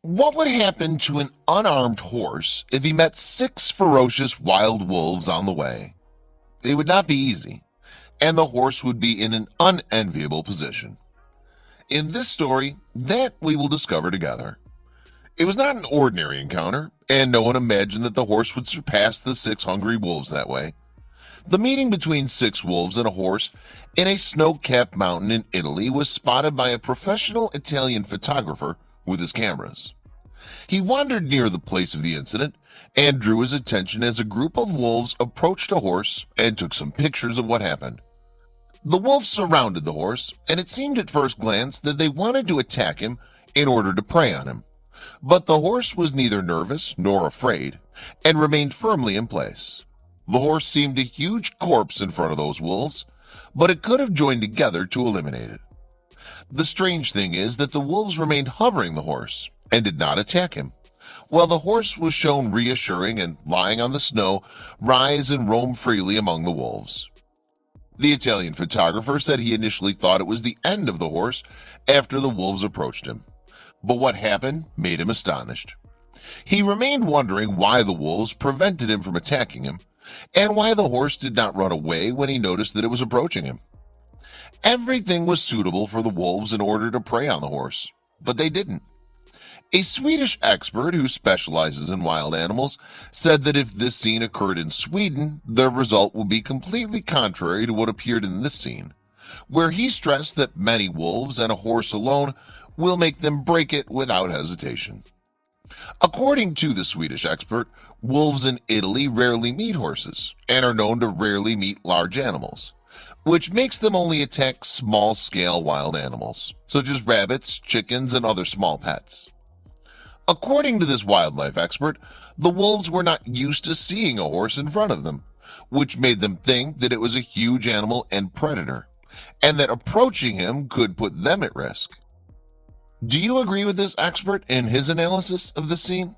What would happen to an unarmed horse if he met six ferocious wild wolves on the way? It would not be easy, and the horse would be in an unenviable position. In this story, that we will discover together. It was not an ordinary encounter, and no one imagined that the horse would surpass the six hungry wolves that way. The meeting between six wolves and a horse in a snow-capped mountain in Italy was spotted by a professional Italian photographer with his cameras. He wandered near the place of the incident and drew his attention as a group of wolves approached a horse and took some pictures of what happened. The wolves surrounded the horse, and it seemed at first glance that they wanted to attack him in order to prey on him. But the horse was neither nervous nor afraid and remained firmly in place. The horse seemed a huge corpse in front of those wolves, but it could have joined together to eliminate it. The strange thing is that the wolves remained hovering the horse and did not attack him, while the horse was shown reassuring and lying on the snow, rise and roam freely among the wolves. The Italian photographer said he initially thought it was the end of the horse after the wolves approached him, but what happened made him astonished. He remained wondering why the wolves prevented him from attacking him, and why the horse did not run away when he noticed that it was approaching him. Everything was suitable for the wolves in order to prey on the horse, but they didn't. A Swedish expert who specializes in wild animals said that if this scene occurred in Sweden, the result would be completely contrary to what appeared in this scene, where he stressed that many wolves and a horse alone will make them break it without hesitation. According to the Swedish expert, wolves in Italy rarely meet horses and are known to rarely meet large animals, which makes them only attack small-scale wild animals, such as rabbits, chickens, and other small pets. According to this wildlife expert, the wolves were not used to seeing a horse in front of them, which made them think that it was a huge animal and predator, and that approaching him could put them at risk. Do you agree with this expert in his analysis of the scene?